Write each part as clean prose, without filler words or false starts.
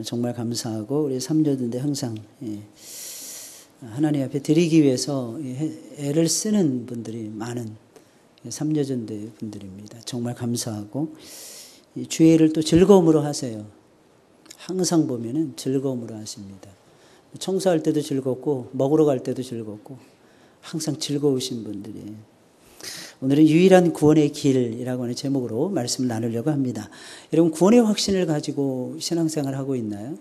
정말 감사하고 우리 삼조인데 항상 하나님 앞에 드리기 위해서 애를 쓰는 분들이 많은 삼조전대 분들입니다. 정말 감사하고 주일을 또 즐거움으로 하세요. 항상 보면은 즐거움으로 하십니다. 청소할 때도 즐겁고 먹으러 갈 때도 즐겁고 항상 즐거우신 분들이. 오늘은 유일한 구원의 길이라고 하는 제목으로 말씀을 나누려고 합니다. 여러분 구원의 확신을 가지고 신앙생활을 하고 있나요?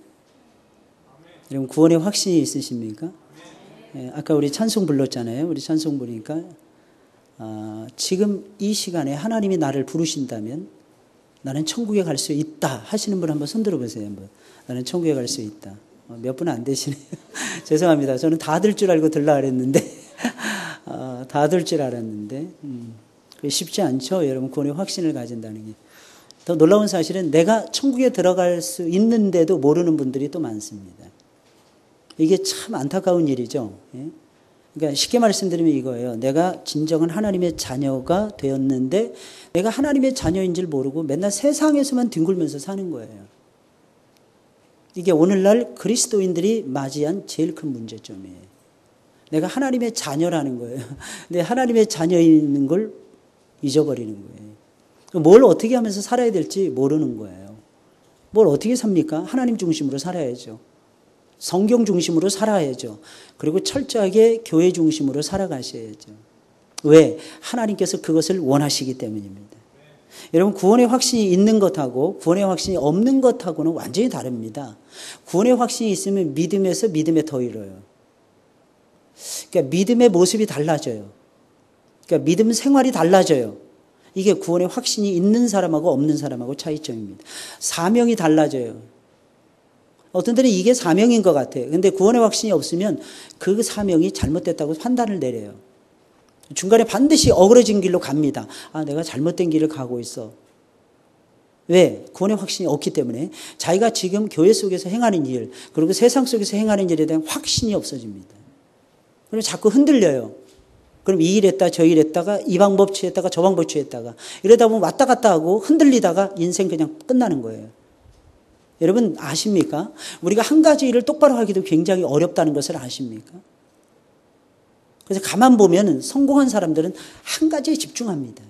여러분 구원의 확신이 있으십니까? 아까 우리 찬송 불렀잖아요. 우리 찬송 부르니까 지금 이 시간에 하나님이 나를 부르신다면 나는 천국에 갈 수 있다 하시는 분 한번 손 들어보세요. 한번. 나는 천국에 갈 수 있다. 몇 분 안 되시네요. 죄송합니다. 저는 다 들 줄 알고 들라 그랬는데 다 들 줄 알았는데 쉽지 않죠. 여러분 구원의 확신을 가진다는 게. 더 놀라운 사실은 내가 천국에 들어갈 수 있는데도 모르는 분들이 또 많습니다. 이게 참 안타까운 일이죠. 그러니까 쉽게 말씀드리면 이거예요. 내가 진정한 하나님의 자녀가 되었는데 내가 하나님의 자녀인 줄 모르고 맨날 세상에서만 뒹굴면서 사는 거예요. 이게 오늘날 그리스도인들이 맞이한 제일 큰 문제점이에요. 내가 하나님의 자녀라는 거예요. 근데 하나님의 자녀인 걸 잊어버리는 거예요. 뭘 어떻게 하면서 살아야 될지 모르는 거예요. 뭘 어떻게 삽니까? 하나님 중심으로 살아야죠. 성경 중심으로 살아야죠. 그리고 철저하게 교회 중심으로 살아가셔야죠. 왜? 하나님께서 그것을 원하시기 때문입니다. 여러분 구원의 확신이 있는 것하고 구원의 확신이 없는 것하고는 완전히 다릅니다. 구원의 확신이 있으면 믿음에서 믿음에 더 이뤄요. 그러니까 믿음의 모습이 달라져요. 그러니까 믿음 생활이 달라져요. 이게 구원의 확신이 있는 사람하고 없는 사람하고 차이점입니다. 사명이 달라져요. 어떤 때는 이게 사명인 것 같아요. 근데 구원의 확신이 없으면 그 사명이 잘못됐다고 판단을 내려요. 중간에 반드시 어그러진 길로 갑니다. 내가 잘못된 길을 가고 있어. 왜? 구원의 확신이 없기 때문에 자기가 지금 교회 속에서 행하는 일, 그리고 세상 속에서 행하는 일에 대한 확신이 없어집니다. 그럼 자꾸 흔들려요. 그럼 이 일 했다 저 일 했다가 이 방법 취했다가 저 방법 취했다가 이러다 보면 왔다 갔다 하고 흔들리다가 인생 그냥 끝나는 거예요. 여러분 아십니까? 우리가 한 가지 일을 똑바로 하기도 굉장히 어렵다는 것을 아십니까? 그래서 가만 보면 성공한 사람들은 한 가지에 집중합니다.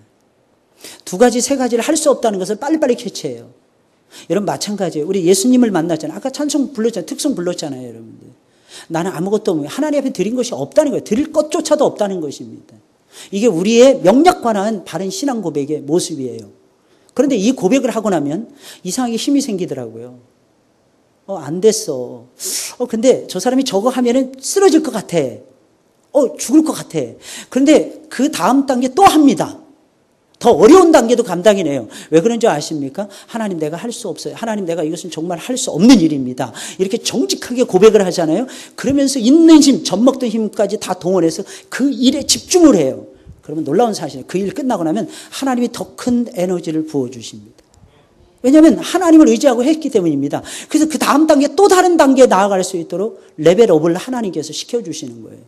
두 가지, 세 가지를 할 수 없다는 것을 빨리빨리 캐치해요. 여러분 마찬가지예요. 우리 예수님을 만났잖아요. 아까 찬송 불렀잖아요. 특송 불렀잖아요. 여러분들. 나는 아무것도 없는 하나님 앞에 드린 것이 없다는 거예요. 드릴 것조차도 없다는 것입니다. 이게 우리의 명약관한 바른 신앙 고백의 모습이에요. 그런데 이 고백을 하고 나면 이상하게 힘이 생기더라고요. 안 됐어. 근데 저 사람이 저거 하면은 쓰러질 것 같아. 죽을 것 같아. 그런데 그 다음 단계 또 합니다. 더 어려운 단계도 감당이네요. 왜 그런 줄 아십니까? 하나님 내가 할 수 없어요. 하나님 내가 이것은 정말 할 수 없는 일입니다. 이렇게 정직하게 고백을 하잖아요. 그러면서 있는 힘, 젖먹던 힘까지 다 동원해서 그 일에 집중을 해요. 그러면 놀라운 사실이에요. 그 일 끝나고 나면 하나님이 더 큰 에너지를 부어주십니다. 왜냐하면 하나님을 의지하고 했기 때문입니다. 그래서 그 다음 단계 또 다른 단계에 나아갈 수 있도록 레벨업을 하나님께서 시켜주시는 거예요.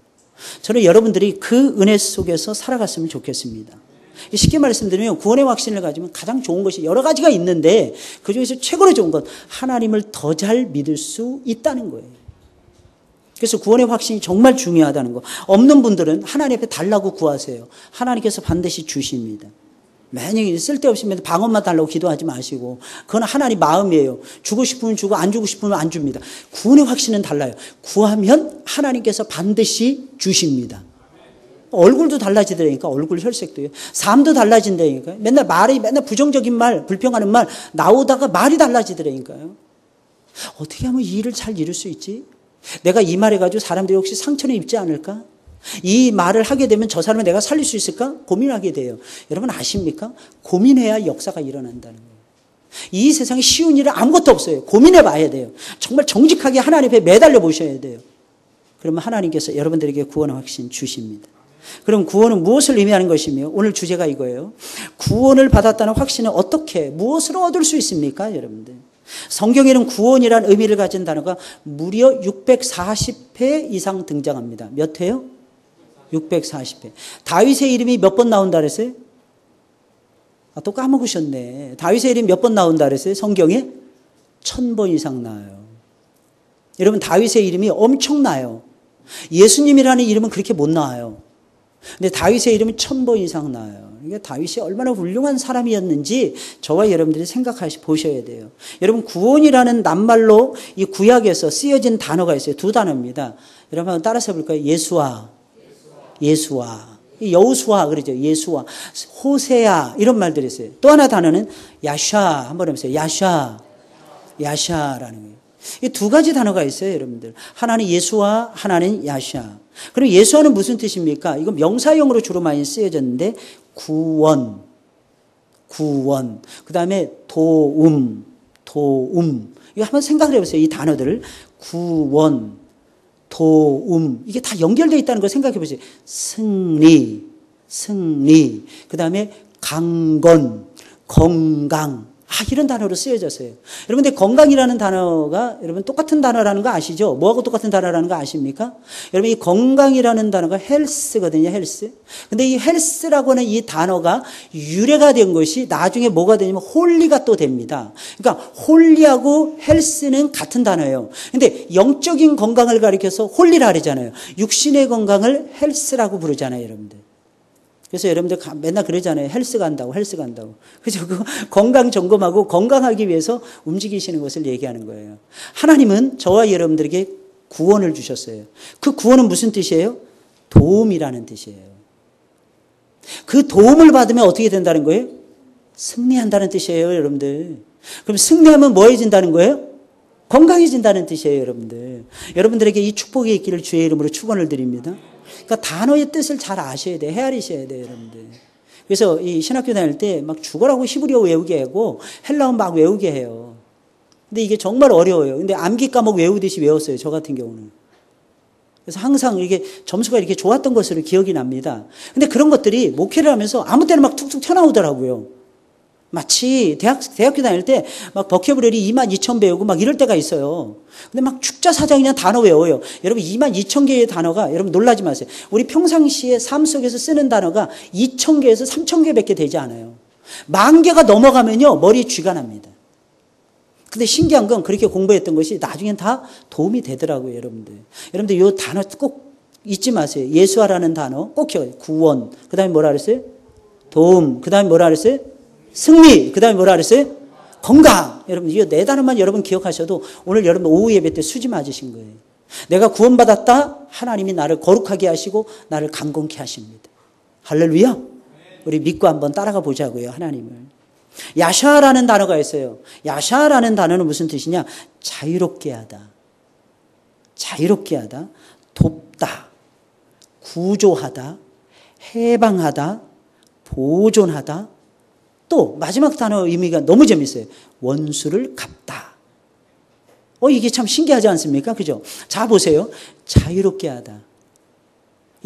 저는 여러분들이 그 은혜 속에서 살아갔으면 좋겠습니다. 쉽게 말씀드리면 구원의 확신을 가지면 가장 좋은 것이 여러 가지가 있는데 그중에서 최고로 좋은 건 하나님을 더 잘 믿을 수 있다는 거예요. 그래서 구원의 확신이 정말 중요하다는 거. 없는 분들은 하나님 앞에 달라고 구하세요. 하나님께서 반드시 주십니다. 만약에 쓸데없이 방언만 달라고 기도하지 마시고 그건 하나님 마음이에요. 주고 싶으면 주고 안 주고 싶으면 안 줍니다. 구원의 확신은 달라요. 구하면 하나님께서 반드시 주십니다. 얼굴도 달라지더라니까. 얼굴 혈색도요. 삶도 달라진다니까요. 맨날 부정적인 말, 불평하는 말 나오다가 말이 달라지더라니까요. 어떻게 하면 이 일을 잘 이룰 수 있지? 내가 이 말 해가지고 사람들이 혹시 상처를 입지 않을까? 이 말을 하게 되면 저 사람을 내가 살릴 수 있을까? 고민하게 돼요. 여러분 아십니까? 고민해야 역사가 일어난다는 거예요. 이 세상에 쉬운 일은 아무것도 없어요. 고민해 봐야 돼요. 정말 정직하게 하나님 앞에 매달려 보셔야 돼요. 그러면 하나님께서 여러분들에게 구원의 확신 주십니다. 그럼 구원은 무엇을 의미하는 것이며 오늘 주제가 이거예요. 구원을 받았다는 확신은 어떻게 무엇으로 얻을 수 있습니까? 여러분들. 성경에는 구원이라는 의미를 가진 단어가 무려 640회 이상 등장합니다. 몇 회요? 640회. 다윗의 이름이 몇 번 나온다 그랬어요? 또 까먹으셨네. 다윗의 이름이 몇 번 나온다 그랬어요? 성경에 1000번 이상 나와요. 여러분 다윗의 이름이 엄청나요. 예수님이라는 이름은 그렇게 못 나와요. 근데 다윗의 이름은 1000번 이상 나와요. 그러니까 다윗이 얼마나 훌륭한 사람이었는지 저와 여러분들이 보셔야 돼요. 여러분 구원이라는 낱말로 이 구약에서 쓰여진 단어가 있어요. 두 단어입니다. 여러분 한번 따라서 해볼까요? 예수와 여호수아 그러죠. 예수와 호세야 이런 말들이 있어요. 또 하나 단어는 야샤 한번 해보세요. 야샤라는 거예요. 이 두 가지 단어가 있어요, 여러분들. 하나는 예수와 하나는 야샤. 그럼 예수와는 무슨 뜻입니까? 이거 명사형으로 주로 많이 쓰여졌는데 구원. 그 다음에 도움. 이거 한번 생각을 해보세요. 이 단어들을 구원, 도움 이게 다 연결되어 있다는 걸 생각해 보세요. 승리. 그 다음에 강건, 건강. 이런 단어로 쓰여졌어요. 여러분, 근데 건강이라는 단어가 여러분 똑같은 단어라는 거 아시죠? 뭐하고 똑같은 단어라는 거 아십니까? 여러분, 이 건강이라는 단어가 헬스거든요, 헬스. 근데 이 헬스라고 하는 이 단어가 유래가 된 것이 나중에 뭐가 되냐면 홀리가 또 됩니다. 그러니까 홀리하고 헬스는 같은 단어예요. 근데 영적인 건강을 가리켜서 홀리라 그러잖아요. 육신의 건강을 헬스라고 부르잖아요, 여러분들. 그래서 여러분들 맨날 그러잖아요. 헬스 간다고. 그죠? 그 건강 점검하고 건강하기 위해서 움직이시는 것을 얘기하는 거예요. 하나님은 저와 여러분들에게 구원을 주셨어요. 그 구원은 무슨 뜻이에요? 도움이라는 뜻이에요. 그 도움을 받으면 어떻게 된다는 거예요? 승리한다는 뜻이에요, 여러분들. 그럼 승리하면 뭐 해진다는 거예요? 건강해진다는 뜻이에요, 여러분들. 여러분들에게 이 축복이 있기를 주의 이름으로 축원을 드립니다. 그러니까 단어의 뜻을 잘 아셔야 돼요. 헤아리셔야 돼요, 여러분들. 그래서 이 신학교 다닐 때 막 죽어라고 히브리어 외우게 하고 헬라어 막 외우게 해요. 근데 이게 정말 어려워요. 근데 암기 과목 외우듯이 외웠어요, 저 같은 경우는. 그래서 항상 이게 점수가 이렇게 좋았던 것으로 기억이 납니다. 근데 그런 것들이 목회를 하면서 아무 때나 막 툭툭 튀어나오더라고요. 마치 대학교 다닐 때 막 버큐브러리 22,000 배우고 막 이럴 때가 있어요. 근데 막 축자사장 그냥 단어 외워요. 여러분 22,000개의 단어가 여러분 놀라지 마세요. 우리 평상시에 삶 속에서 쓰는 단어가 2,000개에서 3,000개밖에 되지 않아요. 10,000개가 넘어가면요 머리에 쥐가 납니다. 근데 신기한 건 그렇게 공부했던 것이 나중엔 다 도움이 되더라고요, 여러분들. 여러분들 이 단어 꼭 잊지 마세요. 예수와라는 단어 꼭 기억해요. 구원. 그 다음에 뭐라 그랬어요? 도움. 그 다음에 뭐라 그랬어요? 승리. 그 다음에 뭐라 그랬어요? 건강. 여러분, 이 네 단어만 여러분 기억하셔도 오늘 여러분 오후 예배 때 수지 맞으신 거예요. 내가 구원받았다. 하나님이 나를 거룩하게 하시고 나를 강건케 하십니다. 할렐루야. 우리 믿고 한번 따라가 보자고요, 하나님을. 야샤라는 단어가 있어요. 야샤라는 단어는 무슨 뜻이냐? 자유롭게 하다. 돕다. 구조하다. 해방하다. 보존하다. 또 마지막 단어 의미가 너무 재밌어요. 원수를 갚다. 이게 참 신기하지 않습니까? 그죠? 자 보세요. 자유롭게 하다.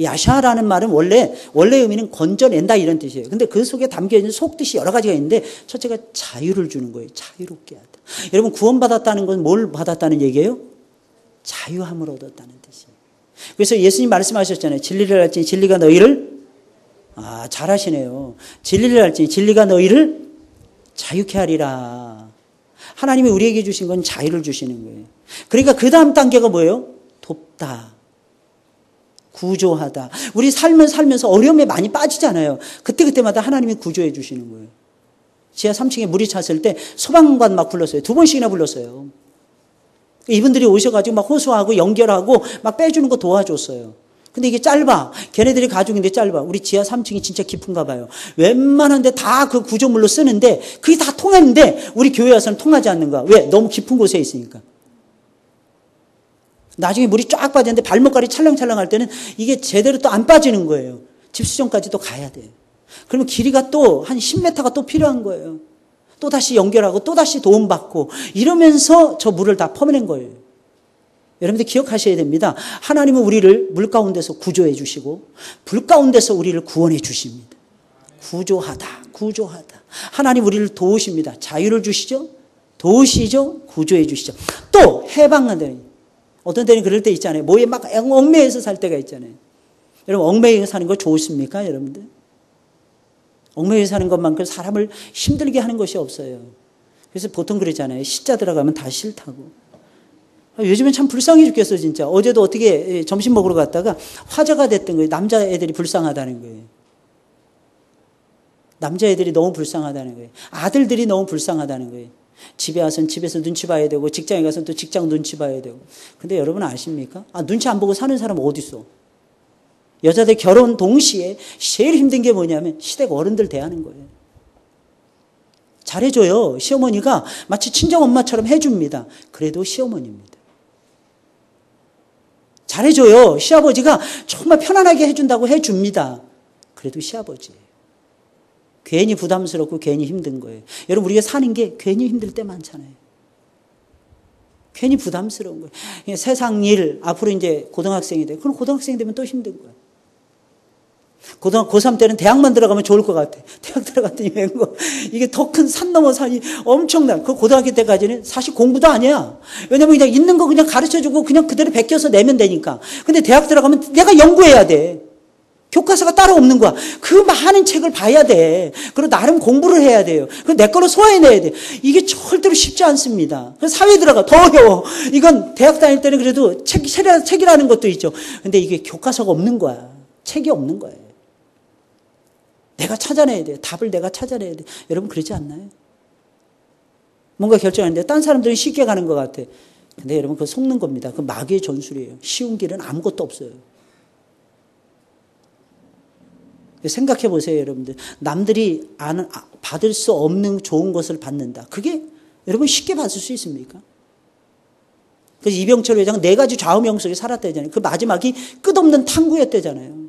야샤라는 말은 원래 의미는 건져낸다 이런 뜻이에요. 근데 그 속에 담겨 있는 속뜻이 여러 가지가 있는데 첫째가 자유를 주는 거예요. 자유롭게 하다. 여러분 구원받았다는 건 뭘 받았다는 얘기예요? 자유함을 얻었다는 뜻이에요. 그래서 예수님 말씀하셨잖아요. 진리를 알지 진리가 너희를 잘하시네요. 진리를 알지 진리가 너희를 자유케 하리라. 하나님이 우리에게 주신 건 자유를 주시는 거예요. 그러니까 그 다음 단계가 뭐예요? 돕다. 구조하다. 우리 삶을 살면서 어려움에 많이 빠지잖아요. 그때마다 하나님이 구조해 주시는 거예요. 지하 3층에 물이 찼을 때 소방관 막 불렀어요. 2번씩이나 불렀어요. 이분들이 오셔가지고 막 호소하고 연결하고 막 빼주는 거 도와줬어요. 근데 이게 짧아. 걔네들이 가족인데 짧아. 우리 지하 3층이 진짜 깊은가 봐요. 웬만한데 다 그 구조물로 쓰는데 그게 다 통했는데 우리 교회 와서는 통하지 않는 거야. 왜? 너무 깊은 곳에 있으니까. 나중에 물이 쫙 빠졌는데 발목걸이 찰랑찰랑 할 때는 이게 제대로 또 안 빠지는 거예요. 집수정까지 또 가야 돼요. 그러면 길이가 또 한 10m가 또 필요한 거예요. 또 다시 연결하고 또 다시 도움받고 이러면서 저 물을 다 퍼내는 거예요. 여러분들 기억하셔야 됩니다. 하나님은 우리를 물 가운데서 구조해 주시고 불 가운데서 우리를 구원해 주십니다. 구조하다. 하나님 우리를 도우십니다. 자유를 주시죠. 도우시죠. 구조해 주시죠. 또 해방한다는. 어떤 때는 그럴 때 있잖아요. 뭐에 막 얽매여서 살 때가 있잖아요. 여러분 얽매여 사는 거 좋습니까, 여러분들? 얽매여 사는 것만큼 사람을 힘들게 하는 것이 없어요. 그래서 보통 그러잖아요. 시자 들어가면 다 싫다고. 요즘엔 참 불쌍해 죽겠어 진짜. 어제도 어떻게 점심 먹으러 갔다가 화제가 됐던 거예요. 남자애들이 불쌍하다는 거예요. 남자애들이 너무 불쌍하다는 거예요. 아들들이 너무 불쌍하다는 거예요. 집에 와서는 집에서 눈치 봐야 되고 직장에 가서는 또 직장 눈치 봐야 되고. 근데 여러분 아십니까? 눈치 안 보고 사는 사람 어디 있어? 여자들 결혼 동시에 제일 힘든 게 뭐냐면 시댁 어른들 대하는 거예요. 잘해줘요. 시어머니가 마치 친정엄마처럼 해줍니다. 그래도 시어머니입니다. 잘해줘요. 시아버지가 정말 편안하게 해준다고 해줍니다. 그래도 시아버지예요. 괜히 부담스럽고 괜히 힘든 거예요. 여러분 우리가 사는 게 괜히 힘들 때 많잖아요. 괜히 부담스러운 거예요. 세상 일, 앞으로 이제 고등학생이 돼. 그럼 고등학생 되면 또 힘든 거예요. 고3 때는 대학만 들어가면 좋을 것 같아. 대학 들어갔더니 웬거 이게 더 큰 산 넘어 산이 엄청나. 그 고등학교 때까지는 사실 공부도 아니야. 왜냐면 그냥 있는 거 그냥 가르쳐주고 그냥 그대로 베껴서 내면 되니까. 근데 대학 들어가면 내가 연구해야 돼. 교과서가 따로 없는 거야. 그 많은 책을 봐야 돼. 그리고 나름 공부를 해야 돼요. 그리고 내 거로 소화해내야 돼. 이게 절대로 쉽지 않습니다. 그래서 사회에 들어가 더 어려워. 이건 대학 다닐 때는 그래도 책이라는 것도 있죠. 근데 이게 교과서가 없는 거야. 책이 없는 거예요. 내가 찾아내야 돼요. 답을 내가 찾아내야 돼요. 여러분 그러지 않나요? 뭔가 결정하는데 딴 사람들은 쉽게 가는 것 같아. 근데 여러분 그거 속는 겁니다. 그 마귀의 전술이에요. 쉬운 길은 아무것도 없어요. 생각해 보세요, 여러분들. 남들이 받을 수 없는 좋은 것을 받는다. 그게 여러분 쉽게 받을 수 있습니까? 그래서 이병철 회장 4가지 좌우명 속에 살았다잖아요. 그 마지막이 끝없는 탐구였다잖아요.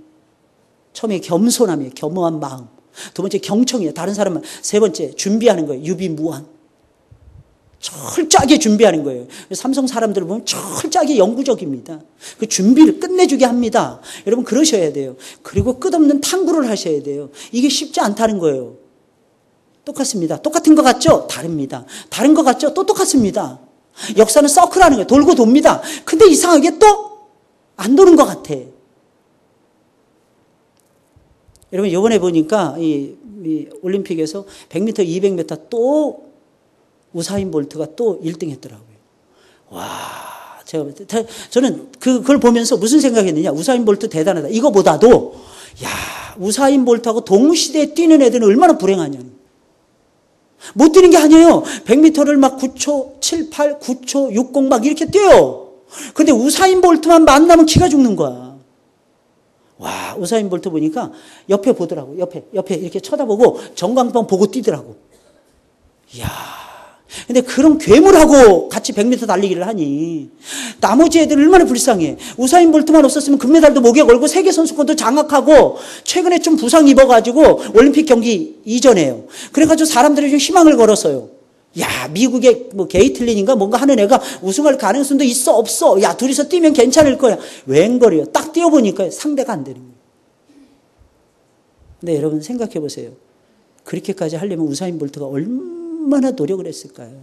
처음에 겸손함이에요. 겸허한 마음. 두 번째 경청이에요. 다른 사람은. 세 번째 준비하는 거예요. 유비무한. 철저하게 준비하는 거예요. 삼성 사람들을 보면 철저하게 영구적입니다. 그 준비를 끝내주게 합니다. 여러분 그러셔야 돼요. 그리고 끝없는 탐구를 하셔야 돼요. 이게 쉽지 않다는 거예요. 똑같습니다. 똑같은 것 같죠? 다릅니다. 다른 것 같죠? 또 똑같습니다. 역사는 서클하는 거예요. 돌고 돕니다. 근데 이상하게 또 안 도는 것 같아. 여러분 이번에 보니까 이 올림픽에서 100m, 200m 또 우사인 볼트가 또 1등 했더라고요. 와, 저는 그걸 보면서 무슨 생각했느냐. 우사인 볼트 대단하다. 이거보다도 야, 우사인 볼트하고 동시대에 뛰는 애들은 얼마나 불행하냐. 못 뛰는 게 아니에요. 100m를 막 9초 78, 9초 60 막 이렇게 뛰어요. 근데 우사인 볼트만 만나면 기가 죽는 거야. 와, 우사인 볼트 보니까 옆에 보더라고. 옆에 이렇게 쳐다보고 전광판 보고 뛰더라고. 이야. 근데 그런 괴물하고 같이 100m 달리기를 하니 나머지 애들 얼마나 불쌍해. 우사인 볼트만 없었으면 금메달도 목에 걸고 세계선수권도 장악하고 최근에 좀 부상 입어가지고 올림픽 경기 이전에요. 그래가지고 사람들이 좀 희망을 걸었어요. 야, 미국의 뭐 게이틀린인가 뭔가 하는 애가 우승할 가능성도 있어 없어. 야, 둘이서 뛰면 괜찮을 거야. 웬걸이요. 딱 뛰어보니까 상대가 안 되는 거예요. 근데 여러분 생각해 보세요. 그렇게까지 하려면 우사인 볼트가 얼마나 노력을 했을까요?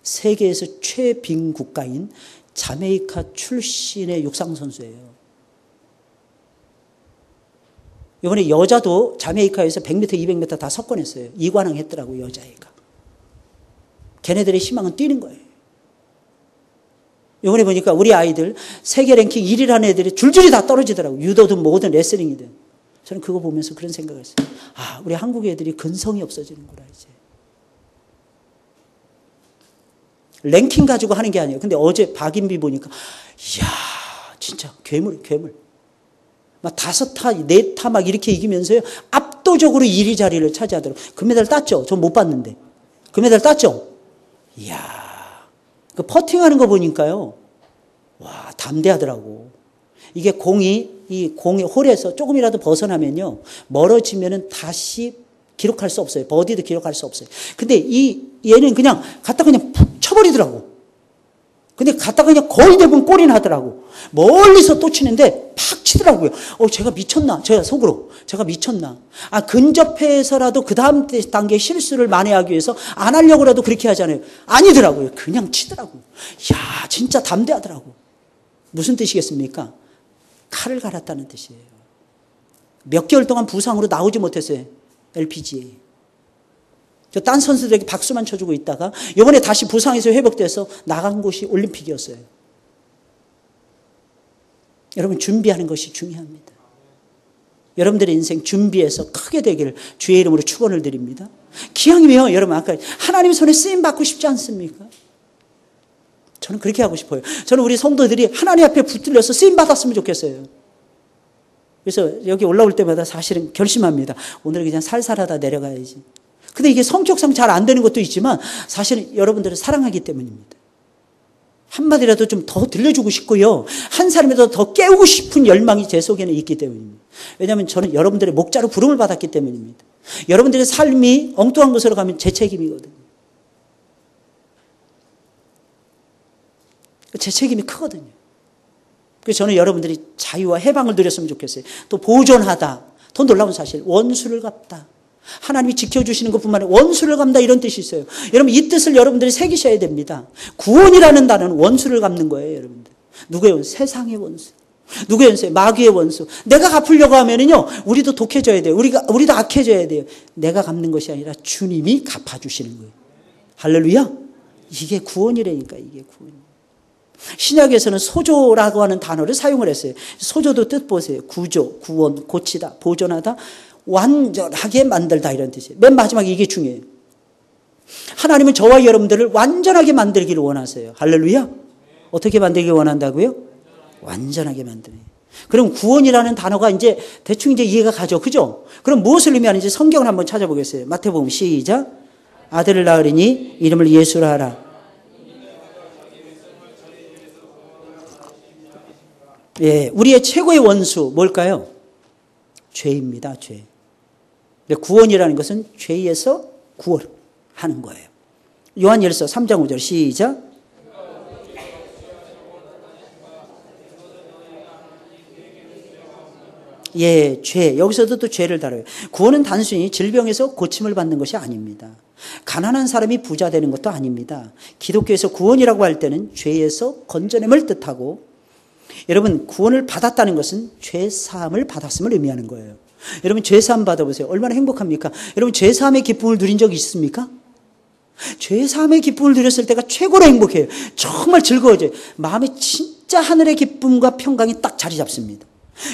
세계에서 최빈 국가인 자메이카 출신의 육상선수예요. 이번에 여자도 자메이카에서 100m, 200m 다 석권했어요. 이관왕 했더라고요, 여자애가. 걔네들의 희망은 뛰는 거예요. 이번에 보니까 우리 아이들 세계 랭킹 1위라는 애들이 줄줄이 다 떨어지더라고요. 유도든 뭐든 레슬링이든. 저는 그거 보면서 그런 생각을 했어요. 아, 우리 한국 애들이 근성이 없어지는구나, 이제. 랭킹 가지고 하는 게 아니에요. 근데 어제 박인비 보니까, 이야, 진짜 괴물. 막 5타, 4타 막 이렇게 이기면서요. 압도적으로 1위 자리를 차지하더라고요. 금메달 땄죠? 전 못 봤는데. 금메달 땄죠? 이야, 그 퍼팅하는 거 보니까요. 와, 담대하더라고. 이게 이 공의 홀에서 조금이라도 벗어나면요. 멀어지면은 다시 기록할 수 없어요. 버디도 기록할 수 없어요. 근데 얘는 그냥 갖다 그냥 푹 쳐버리더라고. 근데 갖다가 그냥 거의 대부분 골이 나더라고. 멀리서 또 치는데 팍 치더라고요. 제가 미쳤나? 제가 미쳤나? 근접해서라도 그 다음 단계 실수를 만회하기 위해서 안 하려고라도 그렇게 하잖아요. 아니더라고요. 그냥 치더라고요. 이야, 진짜 담대하더라고. 무슨 뜻이겠습니까? 칼을 갈았다는 뜻이에요. 몇 개월 동안 부상으로 나오지 못했어요. LPGA. 딴 선수들에게 박수만 쳐주고 있다가 이번에 다시 부상에서 회복돼서 나간 곳이 올림픽이었어요. 여러분, 준비하는 것이 중요합니다. 여러분들의 인생 준비해서 크게 되기를 주의 이름으로 축원을 드립니다. 기왕이면 여러분, 아까 하나님 손에 쓰임 받고 싶지 않습니까? 저는 그렇게 하고 싶어요. 저는 우리 성도들이 하나님 앞에 붙들려서 쓰임 받았으면 좋겠어요. 그래서 여기 올라올 때마다 사실은 결심합니다. 오늘 그냥 살살하다 내려가야지. 근데 이게 성격상 잘 안 되는 것도 있지만 사실은 여러분들을 사랑하기 때문입니다. 한마디라도 좀 더 들려주고 싶고요. 한 사람이라도 더 깨우고 싶은 열망이 제 속에는 있기 때문입니다. 왜냐하면 저는 여러분들의 목자로 부름을 받았기 때문입니다. 여러분들의 삶이 엉뚱한 곳으로 가면 제 책임이거든요. 제 책임이 크거든요. 그래서 저는 여러분들이 자유와 해방을 누렸으면 좋겠어요. 또 보존하다. 더 놀라운 사실, 원수를 갚다. 하나님이 지켜주시는 것뿐만 아니라 원수를 갚다, 이런 뜻이 있어요. 여러분, 이 뜻을 여러분들이 새기셔야 됩니다. 구원이라는 단어는 원수를 갚는 거예요, 여러분들. 누구의 원수? 세상의 원수. 누구의 원수? 마귀의 원수. 내가 갚으려고 하면은요, 우리도 독해져야 돼요. 우리도 악해져야 돼요. 내가 갚는 것이 아니라 주님이 갚아주시는 거예요. 할렐루야. 이게 구원이라니까, 이게 구원. 신약에서는 소조라고 하는 단어를 사용을 했어요. 소조도 뜻 보세요. 구조, 구원, 고치다, 보존하다, 완전하게 만들다, 이런 뜻이에요. 맨 마지막에 이게 중요해요. 하나님은 저와 여러분들을 완전하게 만들기를 원하세요. 할렐루야. 어떻게 만들기 원한다고요? 완전하게 만드네요. 그럼 구원이라는 단어가 이제 대충 이제 이해가 가죠. 그죠? 그럼 무엇을 의미하는지 성경을 한번 찾아보겠어요. 마태복음 시작. 아들을 낳으리니 이름을 예수라 하라. 예, 우리의 최고의 원수 뭘까요? 죄입니다. 죄. 근데 구원이라는 것은 죄에서 구원하는 거예요. 요한일서 3장 5절 시작. 예, 죄. 여기서도 또 죄를 다뤄요. 구원은 단순히 질병에서 고침을 받는 것이 아닙니다. 가난한 사람이 부자 되는 것도 아닙니다. 기독교에서 구원이라고 할 때는 죄에서 건져냄을 뜻하고, 여러분, 구원을 받았다는 것은 죄 사함을 받았음을 의미하는 거예요. 여러분, 죄 사함 받아보세요. 얼마나 행복합니까? 여러분, 죄 사함의 기쁨을 누린 적이 있습니까? 죄 사함의 기쁨을 누렸을 때가 최고로 행복해요. 정말 즐거워져요. 마음에 진짜 하늘의 기쁨과 평강이 딱 자리 잡습니다.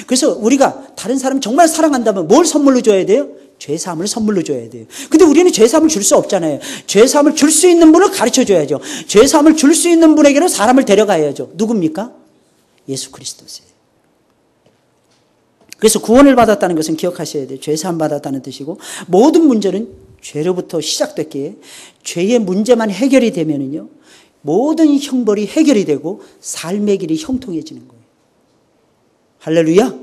그래서 우리가 다른 사람 정말 사랑한다면 뭘 선물로 줘야 돼요? 죄 사함을 선물로 줘야 돼요. 근데 우리는 죄 사함을 줄 수 없잖아요. 죄 사함을 줄 수 있는 분을 가르쳐 줘야죠. 죄 사함을 줄 수 있는 분에게는 사람을 데려가야죠. 누굽니까? 예수 그리스도세요. 그래서 구원을 받았다는 것은 기억하셔야 돼요. 죄 사함 받았다는 뜻이고, 모든 문제는 죄로부터 시작됐기에 죄의 문제만 해결이 되면은요, 모든 형벌이 해결이 되고 삶의 길이 형통해지는 거예요. 할렐루야.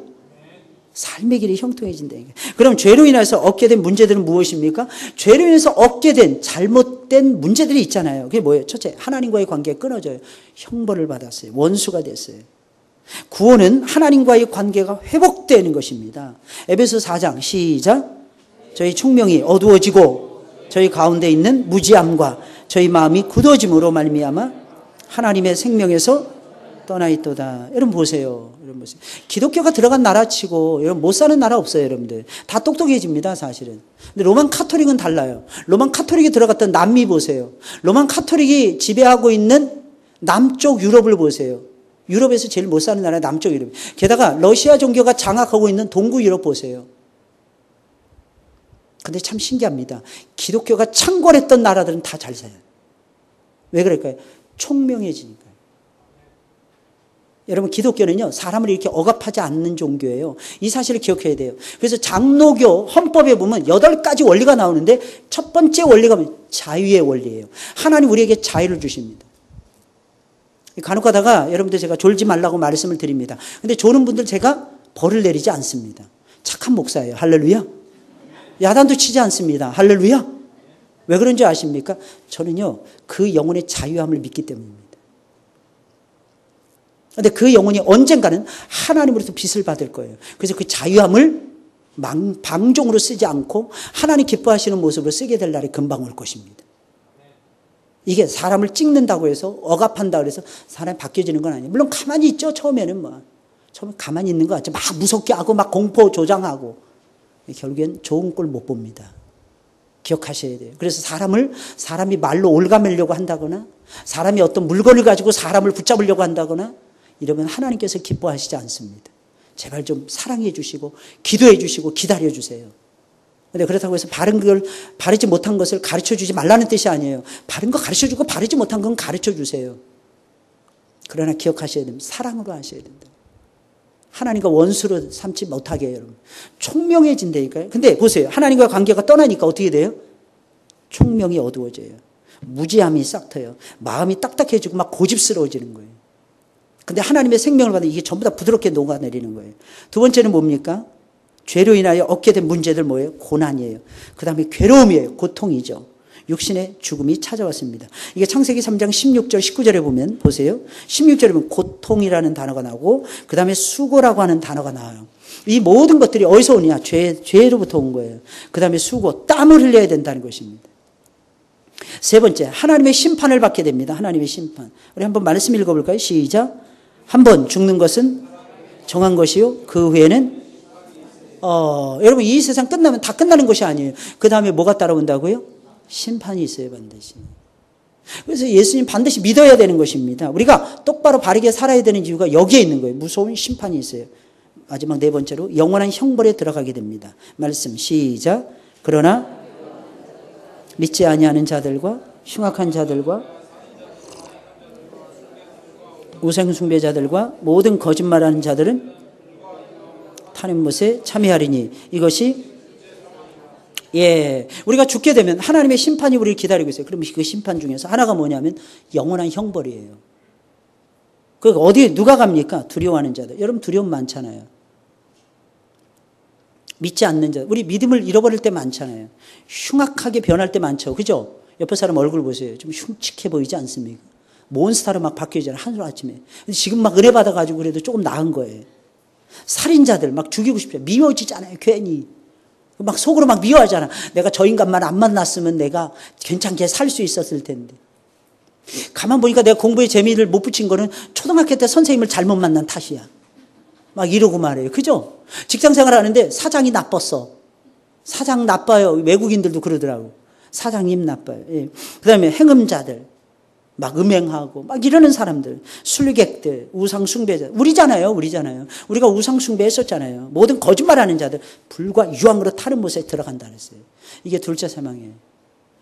삶의 길이 형통해진다. 그럼 죄로 인해서 얻게 된 문제들은 무엇입니까? 죄로 인해서 얻게 된 잘못된 문제들이 있잖아요. 그게 뭐예요? 첫째, 하나님과의 관계가 끊어져요. 형벌을 받았어요. 원수가 됐어요. 구원은 하나님과의 관계가 회복되는 것입니다. 에베소 4장 시작. 저희 총명이 어두워지고 저희 가운데 있는 무지함과 저희 마음이 굳어짐으로 말미암아 하나님의 생명에서 떠나 있도다. 여러분 보세요. 여러분 보세요. 기독교가 들어간 나라치고 여러분 못 사는 나라 없어요, 여러분들. 다 똑똑해집니다, 사실은. 근데 로만 카톨릭은 달라요. 로만 카톨릭이 들어갔던 남미 보세요. 로만 카톨릭이 지배하고 있는 남쪽 유럽을 보세요. 유럽에서 제일 못 사는 나라는 남쪽 유럽. 게다가 러시아 종교가 장악하고 있는 동구 유럽 보세요. 근데 참 신기합니다. 기독교가 창궐했던 나라들은 다 잘 살아요. 왜 그럴까요? 총명해지니까요. 여러분, 기독교는요, 사람을 이렇게 억압하지 않는 종교예요. 이 사실을 기억해야 돼요. 그래서 장로교 헌법에 보면 8가지 원리가 나오는데 첫 번째 원리가 자유의 원리예요. 하나님 우리에게 자유를 주십니다. 간혹 가다가 여러분들 제가 졸지 말라고 말씀을 드립니다. 근데 조는 분들 제가 벌을 내리지 않습니다. 착한 목사예요. 할렐루야. 야단도 치지 않습니다. 할렐루야. 왜 그런지 아십니까? 저는요, 그 영혼의 자유함을 믿기 때문입니다. 그런데 그 영혼이 언젠가는 하나님으로부터 빚을 받을 거예요. 그래서 그 자유함을 방종으로 쓰지 않고 하나님 기뻐하시는 모습으로 쓰게 될 날이 금방 올 것입니다. 이게 사람을 찍는다고 해서 억압한다고 해서 사람이 바뀌어지는 건 아니에요. 물론 가만히 있죠. 처음에는 처음에 가만히 있는 거 같죠. 막 무섭게 하고 막 공포 조장하고 결국엔 좋은 꼴 못 봅니다. 기억하셔야 돼요. 그래서 사람이 말로 올가매려고 한다거나 사람이 어떤 물건을 가지고 사람을 붙잡으려고 한다거나 이러면 하나님께서 기뻐하시지 않습니다. 제발 좀 사랑해 주시고 기도해 주시고 기다려 주세요. 근데 그렇다고 해서 바르지 못한 것을 가르쳐 주지 말라는 뜻이 아니에요. 바른 거 가르쳐 주고 바르지 못한 건 가르쳐 주세요. 그러나 기억하셔야 됩니다. 사랑으로 하셔야 된다. 하나님과 원수로 삼지 못하게 해요, 여러분. 총명해진다니까요. 근데 보세요. 하나님과 관계가 떠나니까 어떻게 돼요? 총명이 어두워져요. 무지함이 싹 터요. 마음이 딱딱해지고 막 고집스러워지는 거예요. 근데 하나님의 생명을 받으면 이게 전부 다 부드럽게 녹아내리는 거예요. 두 번째는 뭡니까? 죄로 인하여 얻게 된 문제들 뭐예요? 고난이에요. 그 다음에 괴로움이에요. 고통이죠. 육신의 죽음이 찾아왔습니다. 이게 창세기 3장 16절 19절에 보면 보세요. 16절에 보면 고통이라는 단어가 나오고 그 다음에 수고라고 하는 단어가 나와요. 이 모든 것들이 어디서 오냐? 죄로부터 온 거예요. 그 다음에 수고, 땀을 흘려야 된다는 것입니다. 세 번째, 하나님의 심판을 받게 됩니다. 하나님의 심판. 우리 한번 말씀 읽어볼까요? 시작. 한 번 죽는 것은 정한 것이요. 그 후에는 여러분 이 세상 끝나면 다 끝나는 것이 아니에요. 그 다음에 뭐가 따라온다고요? 심판이 있어요, 반드시. 그래서 예수님 반드시 믿어야 되는 것입니다. 우리가 똑바로 바르게 살아야 되는 이유가 여기에 있는 거예요. 무서운 심판이 있어요. 마지막 네 번째로 영원한 형벌에 들어가게 됩니다. 말씀 시작. 그러나 믿지 아니하는 자들과 흉악한 자들과 우상 숭배자들과 모든 거짓말하는 자들은 타는 못에 참여하리니 이것이 우리가 죽게 되면 하나님의 심판이 우리를 기다리고 있어요. 그럼 그 심판 중에서 하나가 뭐냐면 영원한 형벌이에요. 그러니까 어디에 누가 갑니까? 두려워하는 자들. 여러분 두려움 많잖아요. 믿지 않는 자. 우리 믿음을 잃어버릴 때 많잖아요. 흉악하게 변할 때 많죠. 그죠? 옆에 사람 얼굴 보세요. 좀 흉측해 보이지 않습니까? 몬스타로 막 바뀌잖아요. 한솔아침에. 근데 지금 막 은혜 받아가지고 그래도 조금 나은 거예요. 살인자들 막 죽이고 싶죠. 미워지잖아요. 괜히. 막 속으로 막 미워하잖아. 내가 저 인간만 안 만났으면 내가 괜찮게 살 수 있었을 텐데. 가만 보니까 내가 공부에 재미를 못 붙인 거는 초등학교 때 선생님을 잘못 만난 탓이야. 막 이러고 말해요. 그죠? 직장 생활하는데 사장이 나빴어. 사장 나빠요. 외국인들도 그러더라고. 사장님 나빠요. 예. 그 다음에 행음자들. 막 음행하고 막 이러는 사람들, 술객들, 우상숭배자. 우리잖아요. 우리가 우상숭배 했었잖아요. 모든 거짓말하는 자들 불과 유황으로 타는 못에 들어간다 그랬어요. 이게 둘째 사망이에요.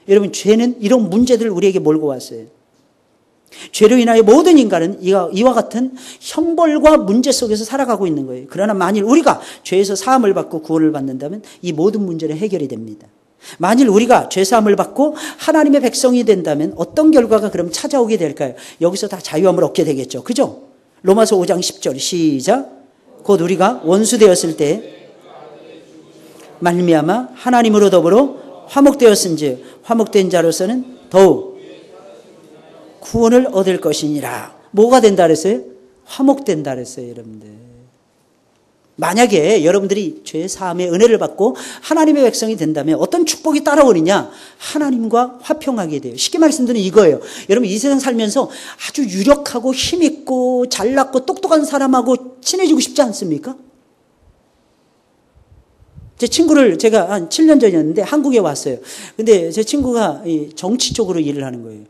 여러분 죄는 이런 문제들을 우리에게 몰고 왔어요. 죄로 인하여 모든 인간은 이와 같은 형벌과 문제 속에서 살아가고 있는 거예요. 그러나 만일 우리가 죄에서 사함을 받고 구원을 받는다면 이 모든 문제는 해결이 됩니다. 만일 우리가 죄사함을 받고 하나님의 백성이 된다면 어떤 결과가 그럼 찾아오게 될까요? 여기서 다 자유함을 얻게 되겠죠. 그죠? 로마서 5장 10절 시작. 곧 우리가 원수 되었을 때 말미암아 하나님으로 더불어 화목되었은즉 화목된 자로서는 더욱 구원을 얻을 것이니라. 뭐가 된다 그랬어요? 화목된다 그랬어요, 여러분들. 만약에 여러분들이 죄 사함의 은혜를 받고 하나님의 백성이 된다면 어떤 축복이 따라오느냐? 하나님과 화평하게 돼요. 쉽게 말씀드리면 이거예요. 여러분 이 세상 살면서 아주 유력하고 힘있고 잘났고 똑똑한 사람하고 친해지고 싶지 않습니까? 제 친구를 제가 한 7년 전이었는데 한국에 왔어요. 근데 제 친구가 정치 쪽으로 일을 하는 거예요.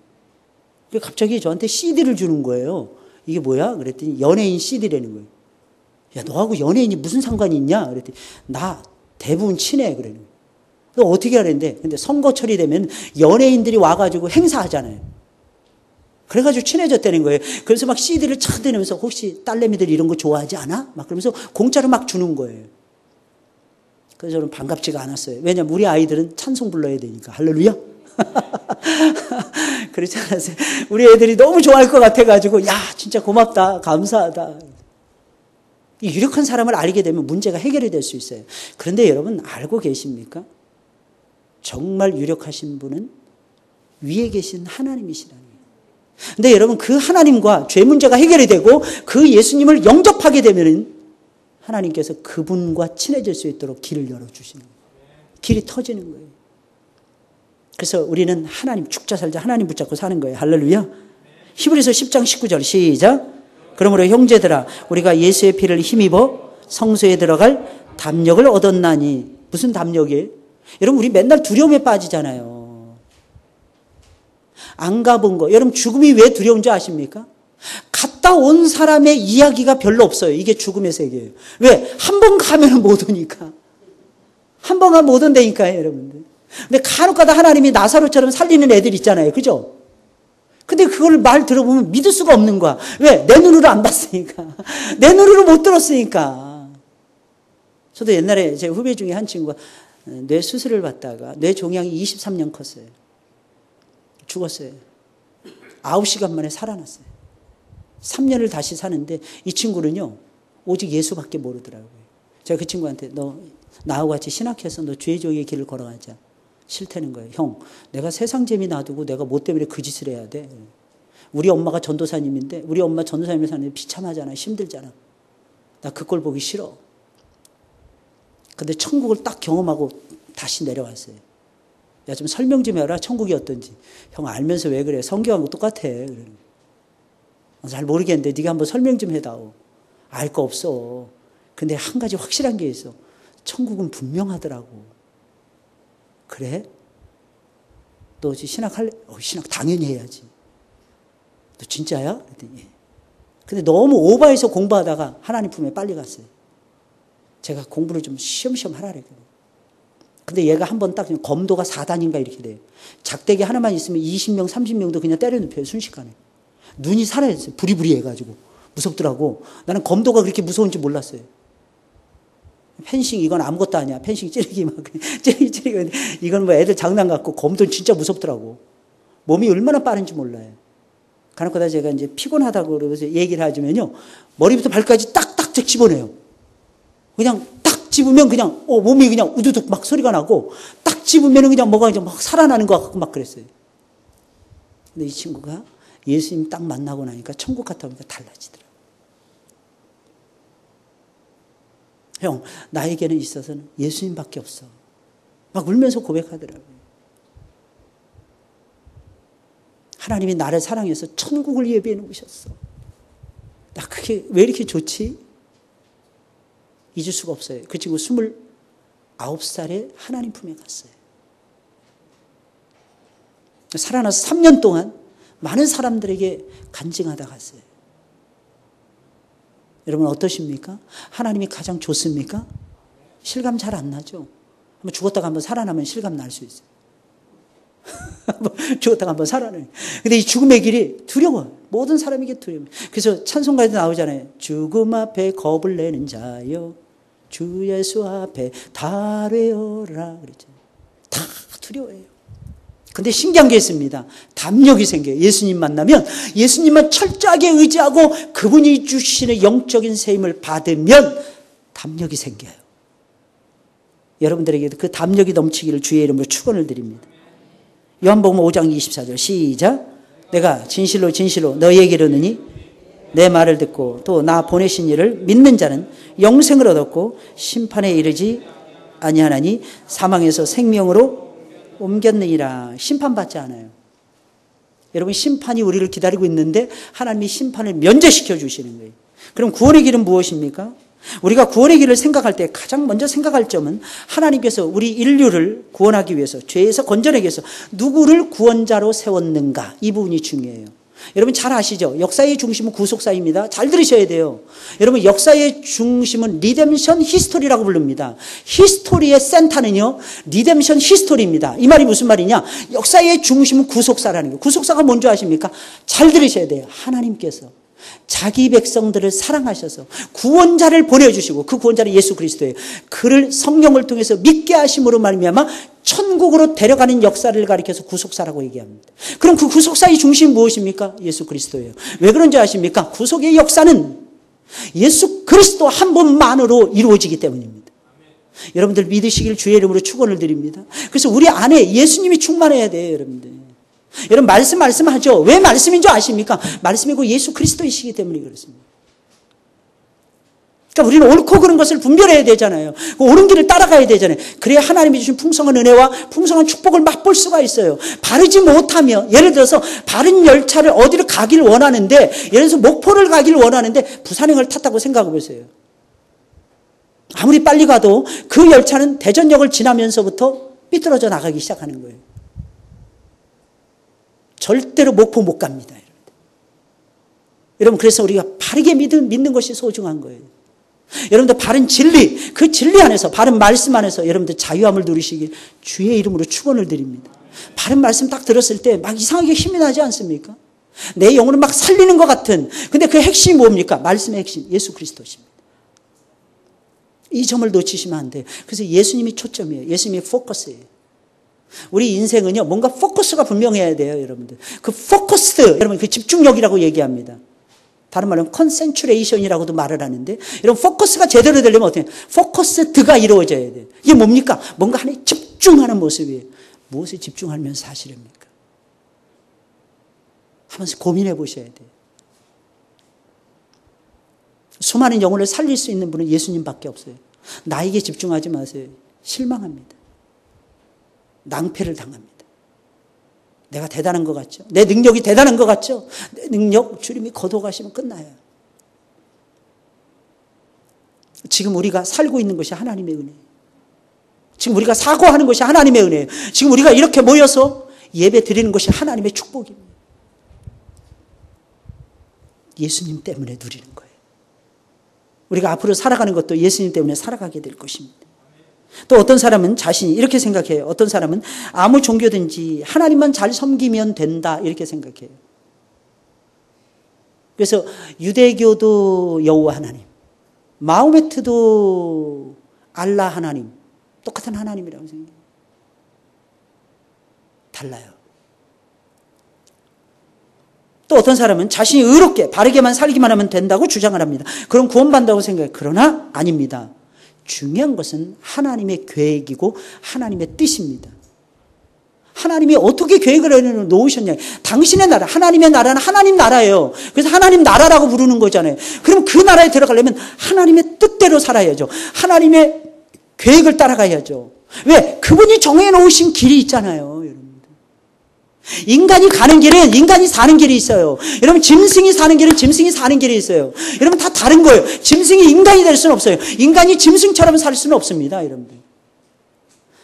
갑자기 저한테 CD를 주는 거예요. 이게 뭐야? 그랬더니 연예인 CD라는 거예요. 야, 너하고 연예인이 무슨 상관이 있냐? 그랬더니 나 대부분 친해. 그러는 거예요. 너 어떻게 하는데? 근데 선거철이 되면 연예인들이 와가지고 행사하잖아요. 그래가지고 친해졌다는 거예요. 그래서 막 CD를 찾아내면서 혹시 딸내미들 이런 거 좋아하지 않아? 막 그러면서 공짜로 막 주는 거예요. 그래서 저는 반갑지가 않았어요. 왜냐면 우리 아이들은 찬송 불러야 되니까. 할렐루야. 그렇지 않았어요. 우리 애들이 너무 좋아할 것 같아가지고 야 진짜 고맙다. 감사하다. 이 유력한 사람을 알게 되면 문제가 해결이 될 수 있어요. 그런데 여러분 알고 계십니까? 정말 유력하신 분은 위에 계신 하나님이시라는 거예요. 근데 여러분 그 하나님과 죄 문제가 해결이 되고 그 예수님을 영접하게 되면 하나님께서 그분과 친해질 수 있도록 길을 열어주시는 거예요. 길이 터지는 거예요. 그래서 우리는 하나님 죽자 살자 하나님 붙잡고 사는 거예요. 할렐루야. 히브리서 10장 19절 시작. 그러므로 형제들아 우리가 예수의 피를 힘입어 성소에 들어갈 담력을 얻었나니 무슨 담력이에요? 여러분 우리 맨날 두려움에 빠지잖아요. 안 가본 거. 여러분 죽음이 왜 두려운 줄 아십니까? 갔다 온 사람의 이야기가 별로 없어요. 이게 죽음의 세계예요. 왜? 한 번 가면 못 오니까. 한 번 가면 못 온다니까요, 여러분들. 근데 간혹가다 하나님이 나사로처럼 살리는 애들 있잖아요. 그죠? 근데 그걸 말 들어보면 믿을 수가 없는 거야. 왜? 내 눈으로 안 봤으니까. 내 눈으로 못 들었으니까. 저도 옛날에 제 후배 중에 한 친구가 뇌 수술을 받다가 뇌 종양이 23년 컸어요. 죽었어요. 9시간 만에 살아났어요. 3년을 다시 사는데 이 친구는요, 오직 예수밖에 모르더라고요. 제가 그 친구한테 너 나하고 같이 신학해서 너 죄종의 길을 걸어가자. 싫다는 거예요. 형, 내가 세상 재미 놔두고 내가 뭐 때문에 그 짓을 해야 돼? 우리 엄마가 전도사님인데 우리 엄마 전도사님을 사는데 비참하잖아. 힘들잖아. 나 그 꼴 보기 싫어. 근데 천국을 딱 경험하고 다시 내려왔어요. 야, 좀 설명 좀 해라. 천국이 어떤지. 형 알면서 왜 그래? 성경하고 똑같아. 잘 모르겠는데 네가 한번 설명 좀 해다오. 알 거 없어. 근데 한 가지 확실한 게 있어. 천국은 분명하더라고. 그래? 너 신학할래? 신학 당연히 해야지. 너 진짜야? 그랬더니 예. 근데 너무 오버해서 공부하다가 하나님 품에 빨리 갔어요. 제가 공부를 좀 쉬엄쉬엄 하라 그랬거든요. 근데 얘가 한번 딱 검도가 4단인가 이렇게 돼요. 작대기 하나만 있으면 20명, 30명도 그냥 때려 눕혀요. 순식간에. 눈이 살아있어요. 부리부리 해가지고. 무섭더라고. 나는 검도가 그렇게 무서운지 몰랐어요. 펜싱 이건 아무것도 아니야. 펜싱 찌르기 막 찌르기 이건 뭐 애들 장난 같고 검도는 진짜 무섭더라고. 몸이 얼마나 빠른지 몰라요. 간혹가다 제가 이제 피곤하다고 그러면서 얘기를 해주면요, 머리부터 발까지 딱딱 집어내요. 그냥 딱 집으면 그냥 몸이 그냥 우두둑 막 소리가 나고 딱 집으면 그냥 뭐가 이제 막 살아나는 것 같고 막 그랬어요. 근데 이 친구가 예수님 딱 만나고 나니까 천국 갔다 오니까 달라지더라고요. 형, 나에게는 있어서는 예수님밖에 없어. 막 울면서 고백하더라고요. 하나님이 나를 사랑해서 천국을 예비해 놓으셨어. 나 그게 왜 이렇게 좋지? 잊을 수가 없어요. 그 친구 29살에 하나님 품에 갔어요. 살아나서 3년 동안 많은 사람들에게 간증하다 갔어요. 여러분 어떠십니까? 하나님이 가장 좋습니까? 실감 잘 안 나죠? 한번 죽었다가 한번 살아나면 실감 날 수 있어요. 죽었다가 한번 살아나요. 근데 이 죽음의 길이 두려워요. 모든 사람에게 두려워요. 그래서 찬송가에도 나오잖아요. 죽음 앞에 겁을 내는 자여 주 예수 앞에 달회어라 그랬죠. 다 두려워해요. 근데 신기한 게 있습니다. 담력이 생겨요. 예수님 만나면 예수님만 철저하게 의지하고 그분이 주시는 영적인 세임을 받으면 담력이 생겨요. 여러분들에게도 그 담력이 넘치기를 주의 이름으로 축원을 드립니다. 요한복음 5장 24절 시작. 내가 진실로 진실로 너희에게 이르노니 내 말을 듣고 또 나 보내신 이를 믿는 자는 영생을 얻었고 심판에 이르지 아니하나니 사망에서 생명으로 옮겼느니라. 심판받지 않아요. 여러분 심판이 우리를 기다리고 있는데 하나님이 심판을 면제시켜 주시는 거예요. 그럼 구원의 길은 무엇입니까? 우리가 구원의 길을 생각할 때 가장 먼저 생각할 점은 하나님께서 우리 인류를 구원하기 위해서 죄에서 건져내기 위해서 누구를 구원자로 세웠는가, 이 부분이 중요해요. 여러분 잘 아시죠? 역사의 중심은 구속사입니다. 잘 들으셔야 돼요. 여러분 역사의 중심은 리뎀션 히스토리라고 부릅니다. 히스토리의 센터는요 리뎀션 히스토리입니다. 이 말이 무슨 말이냐? 역사의 중심은 구속사라는 거예요. 구속사가 뭔지 아십니까? 잘 들으셔야 돼요. 하나님께서 자기 백성들을 사랑하셔서 구원자를 보내주시고 그 구원자는 예수 그리스도예요. 그를 성령을 통해서 믿게 하심으로 말미암아 천국으로 데려가는 역사를 가리켜서 구속사라고 얘기합니다. 그럼 그 구속사의 중심이 무엇입니까? 예수 그리스도예요. 왜 그런지 아십니까? 구속의 역사는 예수 그리스도 한 분만으로 이루어지기 때문입니다. 여러분들 믿으시길 주의 이름으로 축원을 드립니다. 그래서 우리 안에 예수님이 충만해야 돼요, 여러분들. 여러분 말씀하죠. 왜 말씀인 줄 아십니까? 말씀이고 예수 그리스도이시기 때문에 그렇습니다. 그러니까 우리는 옳고 그른 것을 분별해야 되잖아요. 옳은 길을 따라가야 되잖아요. 그래야 하나님이 주신 풍성한 은혜와 풍성한 축복을 맛볼 수가 있어요. 바르지 못하면, 예를 들어서 바른 열차를 어디를 가기를 원하는데, 예를 들어서 목포를 가기를 원하는데 부산행을 탔다고 생각해 보세요. 아무리 빨리 가도 그 열차는 대전역을 지나면서부터 삐뚤어져 나가기 시작하는 거예요. 절대로 목포 못 갑니다. 여러분, 그래서 우리가 바르게 믿는 것이 소중한 거예요. 여러분들 바른 진리, 그 진리 안에서, 바른 말씀 안에서 여러분들 자유함을 누리시길 주의 이름으로 축원을 드립니다. 바른 말씀 딱 들었을 때 막 이상하게 힘이 나지 않습니까? 내 영혼을 막 살리는 것 같은, 근데 그 핵심이 뭡니까? 말씀의 핵심, 예수 그리스도십니다. 이 점을 놓치시면 안 돼요. 그래서 예수님이 초점이에요. 예수님이 포커스예요. 우리 인생은요, 뭔가 포커스가 분명해야 돼요, 여러분들. 그 포커스, 여러분, 그 집중력이라고 얘기합니다. 다른 말로 컨센트레이션이라고도 말을 하는데, 여러분, 포커스가 제대로 되려면 어떻게 해요? 포커스드가 이루어져야 돼요. 이게 뭡니까? 뭔가 하나에 집중하는 모습이에요. 무엇에 집중하면 사실입니까? 하면서 고민해 보셔야 돼요. 수많은 영혼을 살릴 수 있는 분은 예수님밖에 없어요. 나에게 집중하지 마세요. 실망합니다. 낭패를 당합니다. 내가 대단한 것 같죠? 내 능력이 대단한 것 같죠? 내 능력 주님이 거둬가시면 끝나요. 지금 우리가 살고 있는 것이 하나님의 은혜예요. 지금 우리가 사고하는 것이 하나님의 은혜예요. 지금 우리가 이렇게 모여서 예배 드리는 것이 하나님의 축복입니다. 예수님 때문에 누리는 거예요. 우리가 앞으로 살아가는 것도 예수님 때문에 살아가게 될 것입니다. 또 어떤 사람은 자신이 이렇게 생각해요. 어떤 사람은 아무 종교든지 하나님만 잘 섬기면 된다 이렇게 생각해요. 그래서 유대교도 여호와 하나님, 마호메트도 알라 하나님, 똑같은 하나님이라고 생각해요. 달라요. 또 어떤 사람은 자신이 의롭게 바르게만 살기만 하면 된다고 주장을 합니다. 그럼 구원받는다고 생각해요. 그러나 아닙니다. 중요한 것은 하나님의 계획이고 하나님의 뜻입니다. 하나님이 어떻게 계획을 놓으셨냐. 당신의 나라, 하나님의 나라는 하나님 나라예요. 그래서 하나님 나라라고 부르는 거잖아요. 그럼 그 나라에 들어가려면 하나님의 뜻대로 살아야죠. 하나님의 계획을 따라가야죠. 왜? 그분이 정해 놓으신 길이 있잖아요. 인간이 가는 길은 인간이 사는 길이 있어요. 여러분, 짐승이 사는 길은 짐승이 사는 길이 있어요. 여러분, 다 다른 거예요. 짐승이 인간이 될 수는 없어요. 인간이 짐승처럼 살 수는 없습니다, 여러분들.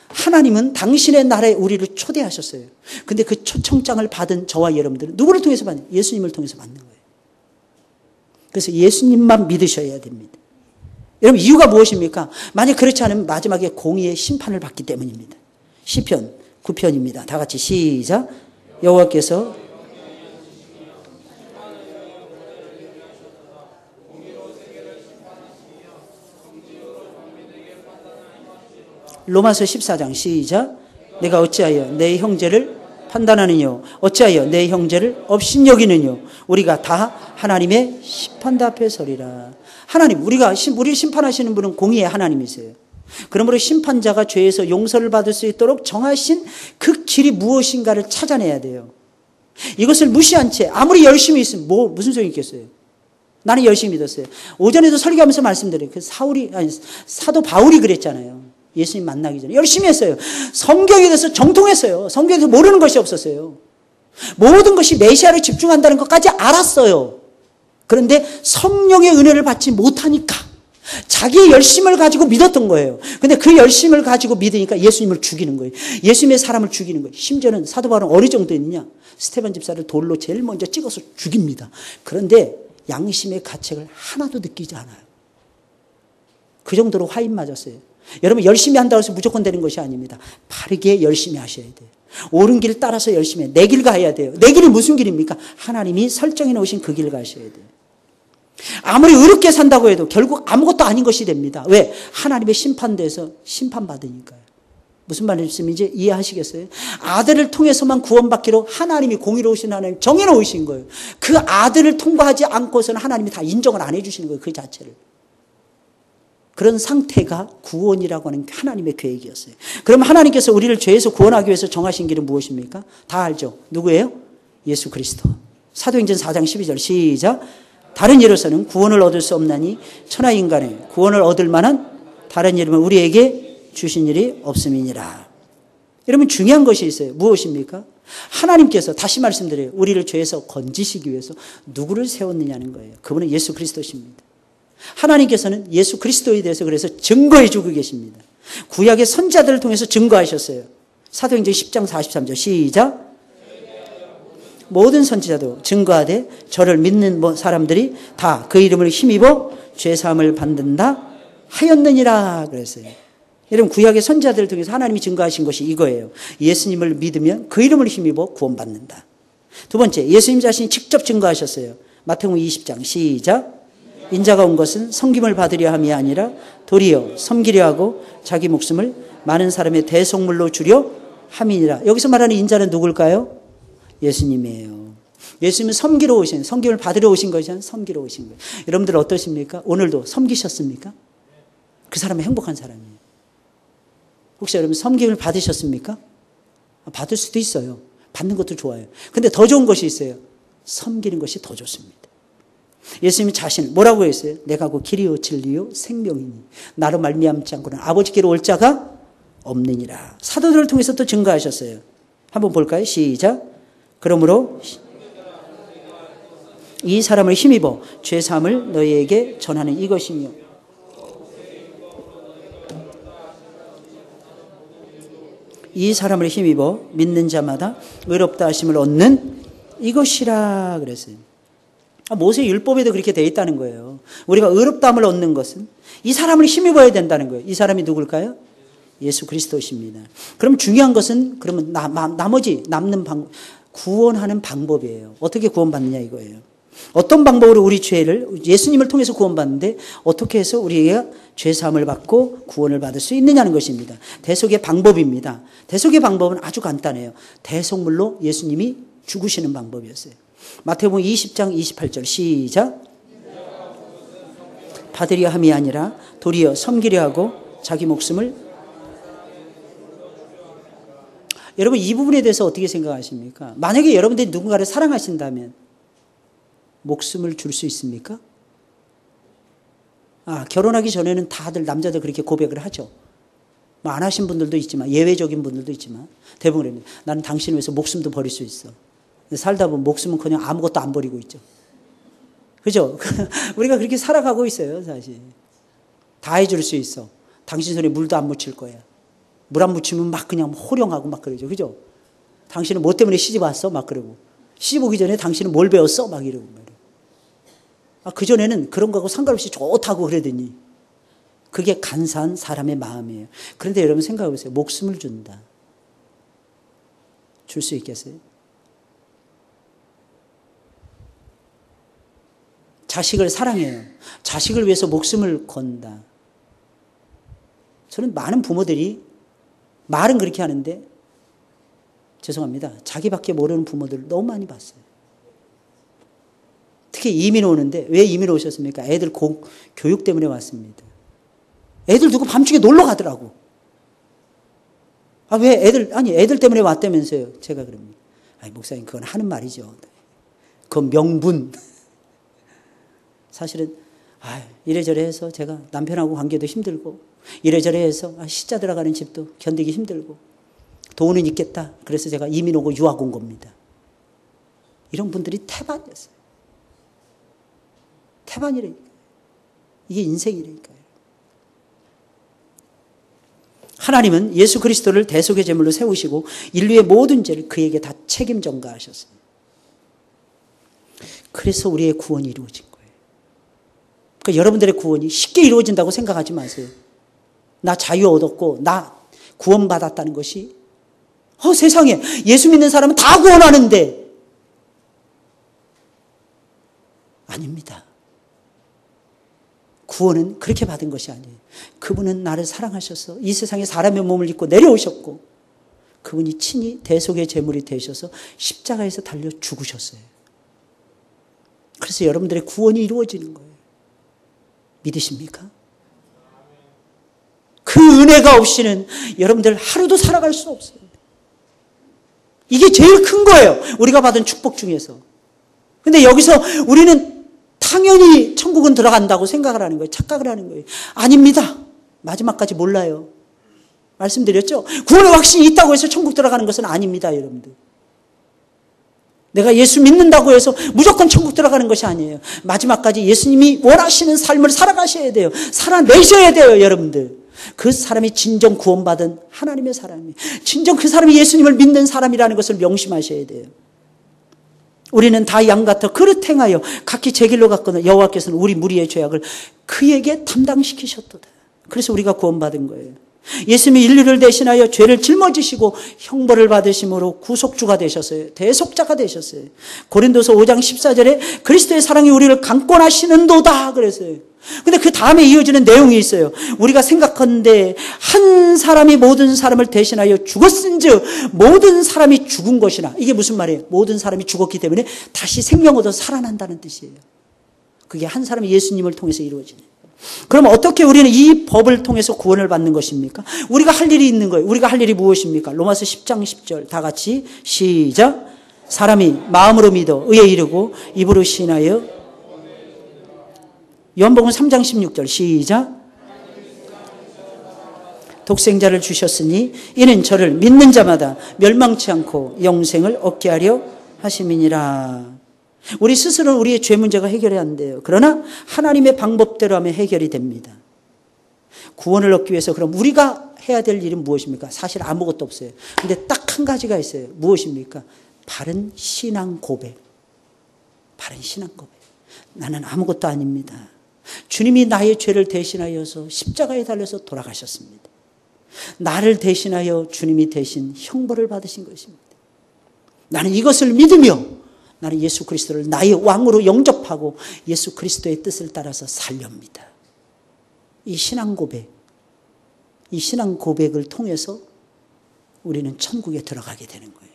하나님은 당신의 나라에 우리를 초대하셨어요. 근데 그 초청장을 받은 저와 여러분들은 누구를 통해서 받는? 예수님을 통해서 받는 거예요. 그래서 예수님만 믿으셔야 됩니다. 여러분, 이유가 무엇입니까? 만약 그렇지 않으면 마지막에 공의의 심판을 받기 때문입니다. 시편 9편입니다. 다 같이 시작. 여호와께서 로마서 14장 시작. 내가 어찌하여 내 형제를 판단하느뇨? 어찌하여 내 형제를 업신여기느뇨? 우리가 다 하나님의 심판대 앞에 서리라. 하나님, 우리를 심판하시는 분은 공의의 하나님이세요. 그러므로 심판자가 죄에서 용서를 받을 수 있도록 정하신 그 길이 무엇인가를 찾아내야 돼요. 이것을 무시한 채 아무리 열심히 있으면 무슨 소용이 있겠어요? 나는 열심히 믿었어요. 오전에도 설교하면서 말씀드려요. 사도 바울이 그랬잖아요. 예수님 만나기 전에 열심히 했어요. 성경에 대해서 정통했어요. 성경에 대해서 모르는 것이 없었어요. 모든 것이 메시아를 집중한다는 것까지 알았어요. 그런데 성령의 은혜를 받지 못하니까 자기의 열심을 가지고 믿었던 거예요. 근데 그 열심을 가지고 믿으니까 예수님을 죽이는 거예요. 예수님의 사람을 죽이는 거예요. 심지어는 사도 바울은 어느 정도 있느냐? 스데반 집사를 돌로 제일 먼저 찍어서 죽입니다. 그런데 양심의 가책을 하나도 느끼지 않아요. 그 정도로 화인 맞았어요. 여러분, 열심히 한다고 해서 무조건 되는 것이 아닙니다. 바르게 열심히 하셔야 돼요. 옳은 길 따라서 열심히 해요. 내 길 가야 돼요. 내 길이 무슨 길입니까? 하나님이 설정해 놓으신 그 길 가셔야 돼요. 아무리 의롭게 산다고 해도 결국 아무것도 아닌 것이 됩니다. 왜? 하나님의 심판대에서 심판받으니까요. 무슨 말씀인지 이해하시겠어요? 아들을 통해서만 구원받기로 하나님이 공의로우신 하나님 정해놓으신 거예요. 그 아들을 통과하지 않고서는 하나님이 다 인정을 안 해주시는 거예요. 그 자체를. 그런 상태가 구원이라고 하는 하나님의 계획이었어요. 그럼 하나님께서 우리를 죄에서 구원하기 위해서 정하신 길은 무엇입니까? 다 알죠. 누구예요? 예수 그리스도. 사도행전 4장 12절 시작. 다른 이로서는 구원을 얻을 수 없나니 천하 인간의 구원을 얻을 만한 다른 이름을 우리에게 주신 일이 없음이니라. 여러분, 중요한 것이 있어요. 무엇입니까? 하나님께서, 다시 말씀드려요, 우리를 죄에서 건지시기 위해서 누구를 세웠느냐는 거예요. 그분은 예수 그리스도십니다. 하나님께서는 예수 그리스도에 대해서 그래서 증거해 주고 계십니다. 구약의 선자들을 통해서 증거하셨어요. 사도행전 10장 43절 시작. 모든 선지자도 증거하되 저를 믿는 사람들이 다 그 이름을 힘입어 죄사함을 받는다 하였느니라 그랬어요. 여러분 구약의 선지자들을 통해서 하나님이 증거하신 것이 이거예요. 예수님을 믿으면 그 이름을 힘입어 구원받는다. 두 번째, 예수님 자신이 직접 증거하셨어요. 마태복음 20장 시작. 인자가 온 것은 섬김을 받으려 함이 아니라 도리어 섬기려 하고 자기 목숨을 많은 사람의 대속물로 주려 함이니라. 여기서 말하는 인자는 누굴까요? 예수님이에요. 예수님은 섬기러 오신, 섬김을 받으러 오신 것이 아니라 섬기러 오신 거예요. 여러분들 어떠십니까? 오늘도 섬기셨습니까? 그 사람은 행복한 사람이에요. 혹시 여러분 섬김을 받으셨습니까? 받을 수도 있어요. 받는 것도 좋아요. 근데 더 좋은 것이 있어요. 섬기는 것이 더 좋습니다. 예수님이 자신 뭐라고 했어요? 내가 그 길이요 진리요 생명이니 나로 말미암지 않고는 아버지께로 올 자가 없느니라. 사도들을 통해서 또 증거하셨어요. 한번 볼까요? 시작. 그러므로 이 사람을 힘입어 죄사함을 너희에게 전하는 이것이며 이 사람을 힘입어 믿는 자마다 의롭다 하심을 얻는 이것이라 그랬어요. 모세 율법에도 그렇게 되어 있다는 거예요. 우리가 의롭다함을 얻는 것은 이 사람을 힘입어야 된다는 거예요. 이 사람이 누굴까요? 예수 그리스도십니다. 그럼 중요한 것은 그러면 나머지 남는 구원하는 방법이에요. 어떻게 구원받느냐 이거예요. 어떤 방법으로 우리 죄를 예수님을 통해서 구원받는데 어떻게 해서 우리가 죄사함을 받고 구원을 받을 수 있느냐는 것입니다. 대속의 방법입니다. 대속의 방법은 아주 간단해요. 대속물로 예수님이 죽으시는 방법이었어요. 마태복음 20장 28절 시작. 받으려 함이 아니라 도리어 섬기려 하고 자기 목숨을. 여러분 이 부분에 대해서 어떻게 생각하십니까? 만약에 여러분들이 누군가를 사랑하신다면 목숨을 줄 수 있습니까? 결혼하기 전에는 다들 남자들 그렇게 고백을 하죠. 안 하신 분들도 있지만 예외적인 분들도 있지만 대부분은 나는 당신을 위해서 목숨도 버릴 수 있어. 살다 보면 목숨은 그냥 아무것도 안 버리고 있죠. 그죠? 우리가 그렇게 살아가고 있어요, 사실. 다 해줄 수 있어. 당신 손에 물도 안 묻힐 거야. 물 안 묻히면 막 그냥 호령하고 막 그러죠. 그죠? 당신은 뭐 때문에 시집 왔어? 막 그러고. 시집 오기 전에 당신은 뭘 배웠어? 막 이러고 말이에요. 그전에는 그런 거하고 상관없이 좋다고 그러더니 그게 간사한 사람의 마음이에요. 그런데 여러분 생각해 보세요. 목숨을 준다. 줄 수 있겠어요? 자식을 사랑해요. 자식을 위해서 목숨을 건다. 저는 많은 부모들이 말은 그렇게 하는데 죄송합니다. 자기밖에 모르는 부모들을 너무 많이 봤어요. 특히 이민 오는데 왜 이민 오셨습니까? 애들 교육 때문에 왔습니다. 애들 두고 밤중에 놀러 가더라고. 왜 애들 때문에 왔다면서요. 제가 그럽니다. 목사님 그건 하는 말이죠. 그건 명분. 사실은 이래저래 해서 제가 남편하고 관계도 힘들고 이래저래 해서 시자 들어가는 집도 견디기 힘들고 돈은 있겠다. 그래서 제가 이민 오고 유학 온 겁니다. 이런 분들이 태반이었어요. 태반이라니까요. 이게 인생이라니까요. 하나님은 예수 그리스도를 대속의 제물로 세우시고 인류의 모든 죄를 그에게 다 책임 전가하셨어요. 그래서 우리의 구원이 이루어진 거예요. 그러니까 여러분들의 구원이 쉽게 이루어진다고 생각하지 마세요. 나 자유 얻었고 나 구원받았다는 것이 세상에 예수 믿는 사람은 다 구원하는데 아닙니다. 구원은 그렇게 받은 것이 아니에요. 그분은 나를 사랑하셔서 이 세상에 사람의 몸을 입고 내려오셨고 그분이 친히 대속의 제물이 되셔서 십자가에서 달려 죽으셨어요. 그래서 여러분들의 구원이 이루어지는 거예요. 믿으십니까? 그 은혜가 없이는 여러분들 하루도 살아갈 수 없어요. 이게 제일 큰 거예요. 우리가 받은 축복 중에서. 근데 여기서 우리는 당연히 천국은 들어간다고 생각을 하는 거예요. 착각을 하는 거예요. 아닙니다. 마지막까지 몰라요. 말씀드렸죠? 구원의 확신이 있다고 해서 천국 들어가는 것은 아닙니다, 여러분들. 내가 예수 믿는다고 해서 무조건 천국 들어가는 것이 아니에요. 마지막까지 예수님이 원하시는 삶을 살아가셔야 돼요. 살아내셔야 돼요, 여러분들. 그 사람이 진정 구원받은 하나님의 사람이, 진정 그 사람이 예수님을 믿는 사람이라는 것을 명심하셔야 돼요. 우리는 다 양 같아 그릇 행하여 각기 제 길로 갔거늘 여호와께서는 우리 무리의 죄악을 그에게 담당시키셨도다. 그래서 우리가 구원받은 거예요. 예수님이 인류를 대신하여 죄를 짊어지시고 형벌을 받으심으로 구속주가 되셨어요. 대속자가 되셨어요. 고린도서 5장 14절에 그리스도의 사랑이 우리를 강권하시는도다 그랬어요. 근데 그 다음에 이어지는 내용이 있어요. 우리가 생각하는데 한 사람이 모든 사람을 대신하여 죽었은즉 모든 사람이 죽은 것이나, 이게 무슨 말이에요? 모든 사람이 죽었기 때문에 다시 생명 얻어 살아난다는 뜻이에요. 그게 한 사람이 예수님을 통해서 이루어지는. 그럼 어떻게 우리는 이 법을 통해서 구원을 받는 것입니까? 우리가 할 일이 있는 거예요. 우리가 할 일이 무엇입니까? 로마서 10장 10절 다 같이 시작. 사람이 마음으로 믿어 의에 이르고 입으로 시인하여. 요한복음 3장 16절 시작. 독생자를 주셨으니 이는 저를 믿는 자마다 멸망치 않고 영생을 얻게 하려 하심이니라. 우리 스스로는 우리의 죄 문제가 해결이 안 돼요. 그러나 하나님의 방법대로 하면 해결이 됩니다. 구원을 얻기 위해서 그럼 우리가 해야 될 일은 무엇입니까? 사실 아무것도 없어요. 근데 딱 한 가지가 있어요. 무엇입니까? 바른 신앙 고백. 바른 신앙 고백. 나는 아무것도 아닙니다. 주님이 나의 죄를 대신하여서 십자가에 달려서 돌아가셨습니다. 나를 대신하여 주님이 대신 형벌을 받으신 것입니다. 나는 이것을 믿으며 나는 예수 그리스도를 나의 왕으로 영접하고 예수 그리스도의 뜻을 따라서 살렵니다. 이 신앙 고백, 이 신앙 고백을 통해서 우리는 천국에 들어가게 되는 거예요.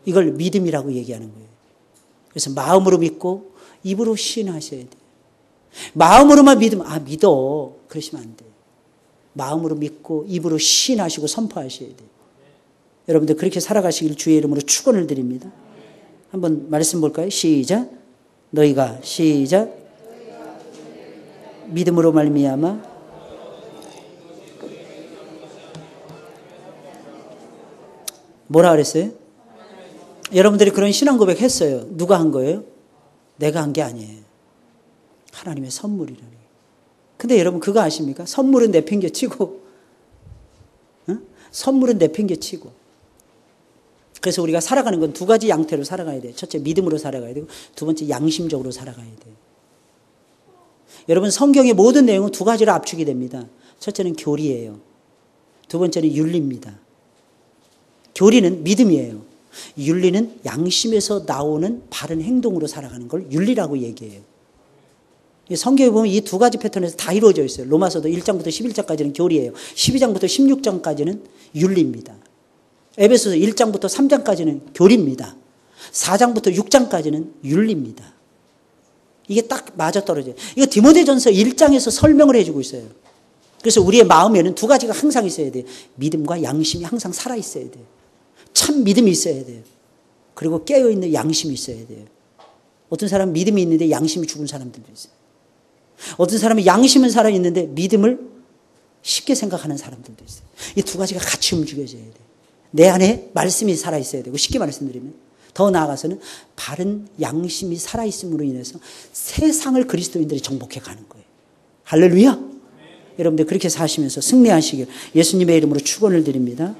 이걸 믿음이라고 얘기하는 거예요. 그래서 마음으로 믿고 입으로 시인하셔야 돼요. 마음으로만 믿으면 믿어 그러시면 안 돼요. 마음으로 믿고 입으로 시인하시고 선포하셔야 돼요. 여러분들 그렇게 살아가시길 주의 이름으로 축원을 드립니다. 한번 말씀 볼까요? 시작. 너희가 시작. 믿음으로 말미암아 뭐라 그랬어요? 여러분들이 그런 신앙 고백 했어요. 누가 한 거예요? 내가 한 게 아니에요. 하나님의 선물이라니. 근데 여러분 그거 아십니까? 선물은 내팽개치고, 선물은 내팽개치고. 그래서 우리가 살아가는 건 두 가지 양태로 살아가야 돼요. 첫째 믿음으로 살아가야 되고, 두 번째 양심적으로 살아가야 돼요. 여러분 성경의 모든 내용은 두 가지로 압축이 됩니다. 첫째는 교리예요. 두 번째는 윤리입니다. 교리는 믿음이에요. 윤리는 양심에서 나오는 바른 행동으로 살아가는 걸 윤리라고 얘기해요. 성경에 보면 이 두 가지 패턴에서 다 이루어져 있어요. 로마서도 1장부터 11장까지는 교리예요. 12장부터 16장까지는 윤리입니다. 에베소서 1장부터 3장까지는 교리입니다. 4장부터 6장까지는 윤리입니다. 이게 딱 맞아떨어져요. 이거 디모데전서 1장에서 설명을 해주고 있어요. 그래서 우리의 마음에는 두 가지가 항상 있어야 돼요. 믿음과 양심이 항상 살아있어야 돼요. 참 믿음이 있어야 돼요. 그리고 깨어있는 양심이 있어야 돼요. 어떤 사람은 믿음이 있는데 양심이 죽은 사람들도 있어요. 어떤 사람은 양심은 살아있는데 믿음을 쉽게 생각하는 사람들도 있어요. 이 두 가지가 같이 움직여져야 돼요. 내 안에 말씀이 살아있어야 되고, 쉽게 말씀드리면 더 나아가서는 바른 양심이 살아있음으로 인해서 세상을 그리스도인들이 정복해 가는 거예요. 할렐루야. 여러분들 그렇게 사시면서 승리하시길 예수님의 이름으로 축원을 드립니다.